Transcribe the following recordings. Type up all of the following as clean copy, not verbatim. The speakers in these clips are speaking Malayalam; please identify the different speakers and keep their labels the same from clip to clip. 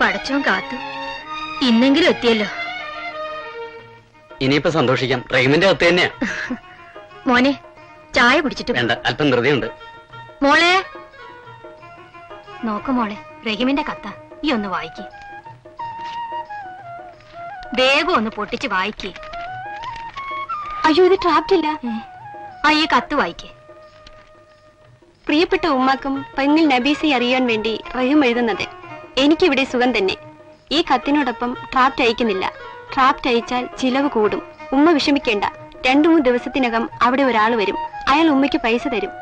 Speaker 1: പടച്ചോൻ കാത്തു. ഇന്നെങ്കിലും എത്തിയല്ലോ.
Speaker 2: ഇനിയിപ്പോ സന്തോഷിക്കാം. റഹീമിന്റെ കത്ത് തന്നെയാ.
Speaker 1: മോനെ, ചായ കുടിച്ചിട്ട്
Speaker 2: വേണ്ട, അല്പം ധൃതിയുണ്ട്.
Speaker 1: മോളെ നോക്ക് മോളെ, റഹീമിന്റെ കത്ത. ഈ ഒന്ന് വായിക്കേ. വേഗം ഒന്ന് പൊട്ടിച്ച് വായിക്കേ.
Speaker 3: അയ്യോ, ഇത് ഡ്രാഫ്റ്റ് ഇല്ല.
Speaker 1: ഈ കത്ത് വായിക്കേ.
Speaker 3: പ്രിയപ്പെട്ട ഉമ്മാക്കും പെങ്ങൾ നബീസയെ അറിയാൻ വേണ്ടി റഹീം എഴുതുന്നത്. എനിക്കിവിടെ സുഖം തന്നെ. ഈ കത്തിനോടൊപ്പം ഡ്രാഫ്റ്റ് അയക്കുന്നില്ല. ഡ്രാഫ്റ്റ് അയച്ചാൽ ചിലവ് കൂടും. ഉമ്മ വിഷമിക്കേണ്ട. 2-3 ദിവസത്തിനകം അവിടെ ഒരാൾ വരും. അയാൾ ഉമ്മയ്ക്ക് പൈസ തരും.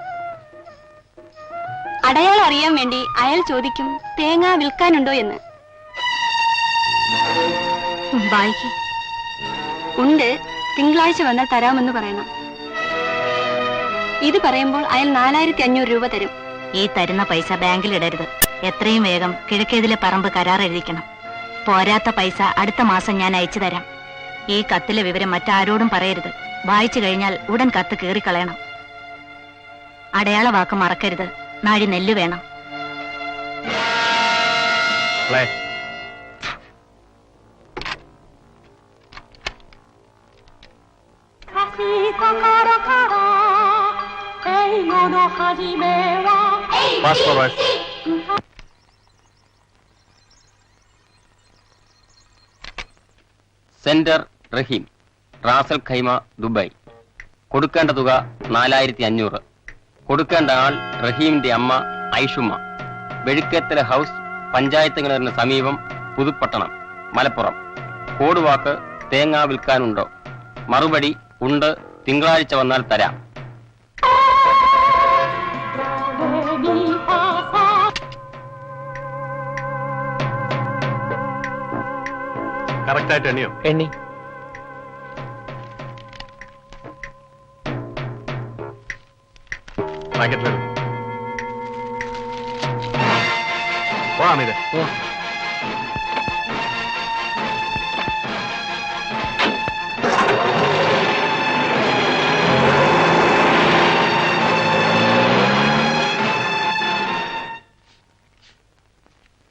Speaker 3: അടയാളം അറിയാൻ വേണ്ടി അയാൾ ചോദിക്കും, തേങ്ങ വിൽക്കാനുണ്ടോ എന്ന്. ഉണ്ട്, തിങ്കളാഴ്ച വന്നാൽ തരാമെന്ന് പറയണം. ഇത് പറയുമ്പോൾ അയാൾ 4500 രൂപ തരും.
Speaker 1: ഈ തരുന്ന പൈസ ബാങ്കിൽ ഇടരുത്. എത്രയും വേഗം കിഴക്കേതിലെ പറമ്പ് കരാർ എഴുതിക്കണം. പോരാത്ത പൈസ അടുത്ത മാസം ഞാൻ അയച്ചു തരാം. ഈ കത്തിലെ വിവരം മറ്റാരോടും പറയരുത്. വായിച്ചു കഴിഞ്ഞാൽ ഉടൻ കത്ത് കീറിക്കളയണം. അടയാള വാക്ക് മറക്കരുത്. നാഴി നെല്ല് വേണം.
Speaker 2: സെന്റർ റഹീം, റാസൽ ഖൈമ, ദുബായ്. കൊടുക്കേണ്ട തുക 4500. കൊടുക്കേണ്ട ആൾ റഹീമിന്റെ അമ്മ ഐഷുമ്മ, വെഴുക്കേത്തല ഹൗസ്, പഞ്ചായത്ത് കിണറിന് സമീപം, പുതുപ്പട്ടണം, മലപ്പുറം. കോഡ് വാക്ക് തേങ്ങ വിൽക്കാനുണ്ടോ? മറുപടി ഉണ്ട്, തിങ്കളാഴ്ച വന്നാൽ തരാം.
Speaker 4: കറക്റ്റായിട്ട് എണ്ണിയോ?
Speaker 2: എണ്ണി.
Speaker 4: പാക്കറ്റിലിടും. പോവാം. ഇത്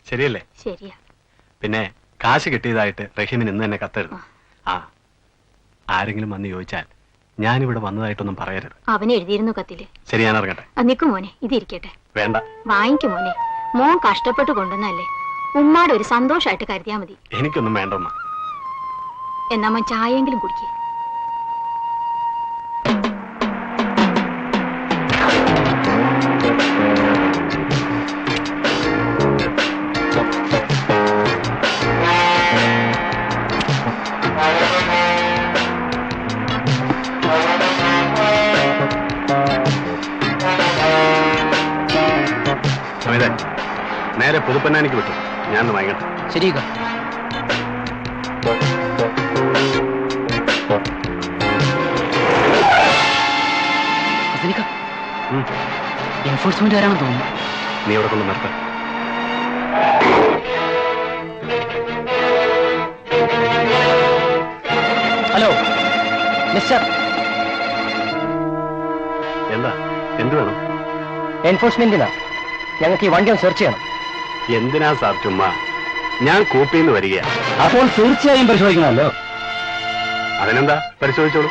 Speaker 4: ശരിയല്ലേ?
Speaker 1: ശരിയാ.
Speaker 4: പിന്നെ കാശ് കിട്ടിയതായിട്ട് റഹീമിന് ഇന്ന് തന്നെ കത്തെഴുതും. ആരെങ്കിലും വന്ന് ചോദിച്ചാൽ ഞാനിവിടെ വന്നതായിട്ടൊന്നും പറയരുത്.
Speaker 1: അവൻ എഴുതിയിരുന്നു കത്തില്.
Speaker 4: ശരി, ഞാൻ ഇറങ്ങട്ടെ.
Speaker 1: നിക്ക് മോനെ, ഇതിരിക്കട്ടെ.
Speaker 4: വേണ്ട,
Speaker 1: വാങ്ങിക്കും മോനെ. മോൻ കഷ്ടപ്പെട്ട് കൊണ്ടുവന്നല്ലേ. ഉമ്മാടെ ഒരു സന്തോഷമായിട്ട് കരുതിയാ മതി.
Speaker 4: എനിക്കൊന്നും വേണ്ട ഉമ്മ.
Speaker 1: എന്നാ മോൻ ചായയെങ്കിലും കുടിക്കേ.
Speaker 4: നേരെ പുതുപ്പന്നാനിക്ക് വിട്ടു. ഞാൻ വാങ്ങട്ടെ.
Speaker 2: ശരി. എൻഫോഴ്സ്മെന്റ് വരാണെന്ന് തോന്നുന്നു.
Speaker 4: നീ ഇവിടെ കൊണ്ട് നിർത്ത.
Speaker 2: Hello mister.
Speaker 4: എന്താ? എന്ത് വേണം?
Speaker 2: എൻഫോഴ്സ്മെന്റിനാ. ഞങ്ങൾക്ക് ഈ വണ്ടി ഒന്ന് സെർച്ച് ചെയ്യണം.
Speaker 4: എന്തിനാ സാർ ചുമ്മാ? ഞാൻ കൂപ്പിന്ന് വരിക.
Speaker 2: അപ്പോൾ തീർച്ചയായും പരിശോധിക്കണമല്ലോ.
Speaker 4: അതിനെന്താ, പരിശോധിച്ചോളൂ.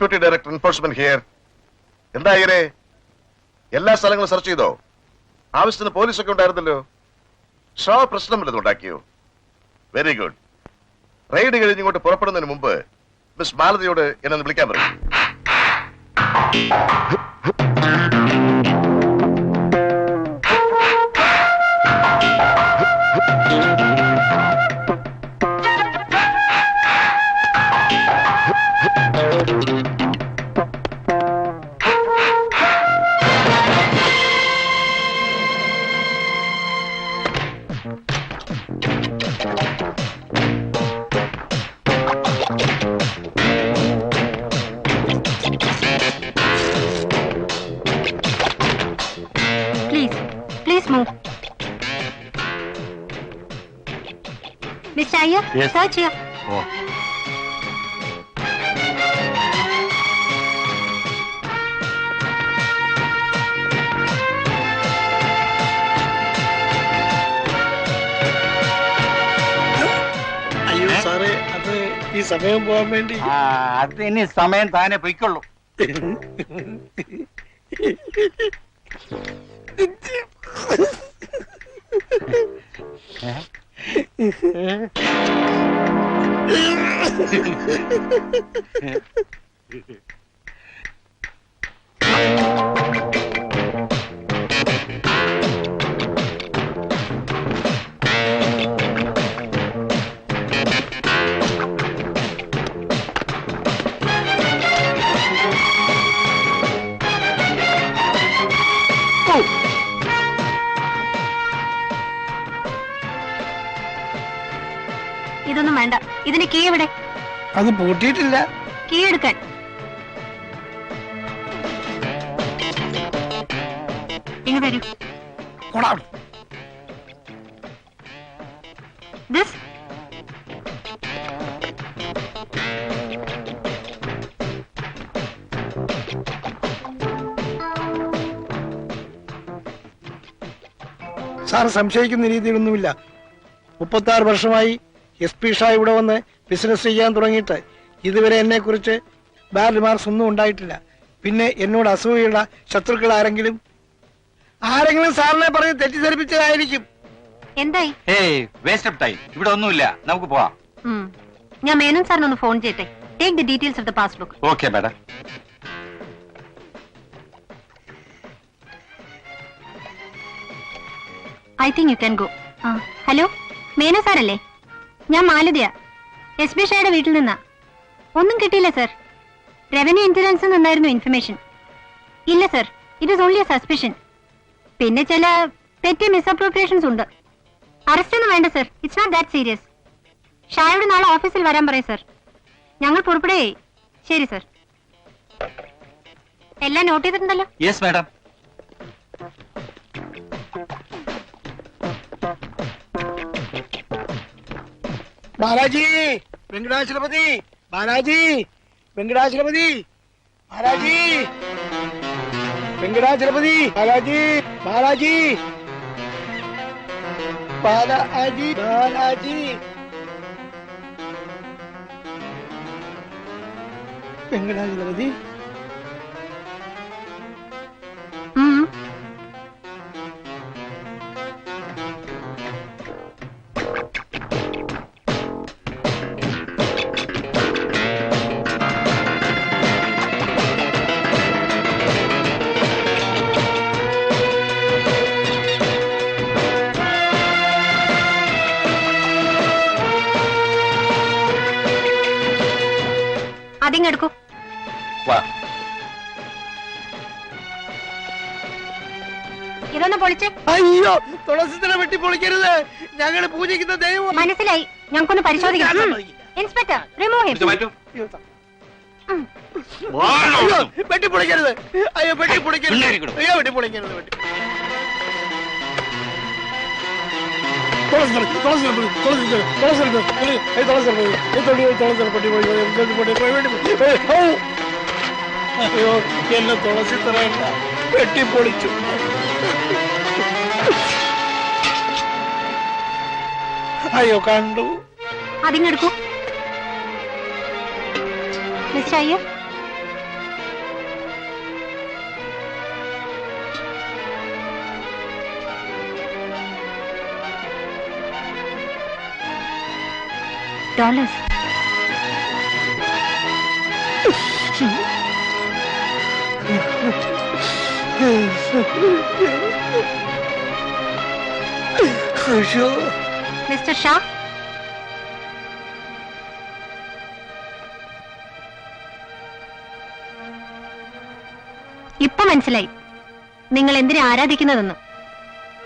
Speaker 5: Deputy director enforcement here. എന്താ ഇങ്ങനെ എല്ലാ സ്ഥലങ്ങളും സെർച്ച് ചെയ്തോ? ആവശ്യത്തിന് പോലീസൊക്കെ ഉണ്ടായിരുന്നല്ലോ. പ്രശ്നമില്ലെന്ന് ഉണ്ടാക്കിയോ? Very good. റെയ്ഡ് കഴിഞ്ഞ് ഇങ്ങോട്ട് പുറപ്പെടുന്നതിന് മുമ്പ് മിസ് മാലതിയോട് എന്നെ വിളിക്കാൻ പറയും.
Speaker 3: Please move. Mr. Iyer,
Speaker 4: Yes.
Speaker 3: search here.
Speaker 4: Oh.
Speaker 6: അയ്യോ സാറേ, അത് ഈ സമയം പോകാൻ വേണ്ടി.
Speaker 7: അത് ഇനി സമയം താനെ പൊയ്ക്കൊള്ളു.
Speaker 3: ഇതൊന്നും വേണ്ട. ഇതിന് കീ എവിടെ?
Speaker 6: അത് പൂട്ടിയിട്ടില്ല.
Speaker 3: കീ എടുക്കാൻ. ഇങ്ങ് വരൂ.
Speaker 6: കൊടാം.
Speaker 3: This.
Speaker 6: സാർ സംശയിക്കുന്ന രീതിയിലൊന്നുമില്ല. 36 വർഷമായി SP ഷാ ഇവിടെ വന്ന് ബിസിനസ് ചെയ്യാൻ തുടങ്ങിയിട്ട് ഇതുവരെ എന്നെ കുറിച്ച് ബാഡ് റിമാർക്സ് ഒന്നും ഉണ്ടായിട്ടില്ല. പിന്നെ എന്നോട് അസൂയുള്ള ശത്രുക്കൾ ആരെങ്കിലും സാറിനെ പറഞ്ഞ് തെറ്റിദ്ധരിപ്പിച്ചതായിരിക്കും.
Speaker 3: എന്തായി?
Speaker 7: Waste of time. ഇവിടെ ഒന്നുമില്ല, നമുക്ക് പോവാം.
Speaker 3: ഞാൻ മേനോൻ സാറിനൊന്ന് ഫോൺ ചെയ്യട്ടെ. Take the details of the passbook.
Speaker 7: Okay madam.
Speaker 3: I think you can go. Hello, Menon സാറല്ലേ? ഞാൻ മാലതിയ, SP ഷായുടെ വീട്ടിൽ നിന്നാ. ഒന്നും കിട്ടിയില്ല സർ. റവന്യൂ ഇൻഷുറൻസിൽ നിന്നായിരുന്നു ഇൻഫർമേഷൻ. ഇല്ല sir, it is only a suspicion. പിന്നെ ചില പെറ്റി മിസ്അപ്രോപ്രിയേഷൻസ് ഉണ്ട്. അറസ്റ്റ് ഒന്നും വേണ്ട sir, it's not that serious. ഷായോട് നാളെ ഓഫീസിൽ വരാൻ പറയും സർ. ഞങ്ങൾ പുറപ്പെടുകേ. ശരി സർ. എല്ലാം നോട്ട് ചെയ്തിട്ടുണ്ടല്ലോ?
Speaker 7: Yes madam.
Speaker 6: ബാലാജി, വെങ്കടാചലപതി, ബാലാജി, വെങ്കടാചലപതി, ബാലാജി, വെങ്കടാചലപതി, ബാലാജി, ബാലാജി, ബാലാജി, ബാലാജി, വെങ്കടാചലപതി.
Speaker 3: അതിങ്ങെടുക്കൂ. ഇതൊന്ന് പൊളിച്ച്.
Speaker 6: അയ്യോ, തുളസിത്തല വെട്ടി പൊളിക്കരുത്. ഞങ്ങൾ പൂജിക്കുന്ന ദൈവം.
Speaker 3: മനസ്സിലായി, ഞങ്ങൾക്കൊന്ന് പരിശോധിക്കണം. Inspector, remove him.
Speaker 6: അയ്യോ, വെട്ടി പൊളിക്കരുത്. അയ്യോ, വെട്ടി പൊളിക്കരുത്. അയ്യോ, വെട്ടി പൊളിക്കരുത്. വെട്ടി അയ്യോ, എന്നെ തുളസി തറയണ്ട, വെട്ടിപ്പൊളിച്ചു. അയ്യോ, കണ്ടു.
Speaker 3: അതിങ്ങെടുക്കൂ. Mister Iyer,
Speaker 1: dollars. Mister Shah, ഇപ്പൊ മനസ്സിലായി നിങ്ങൾ എന്തിനെ ആരാധിക്കുന്നതെന്ന്.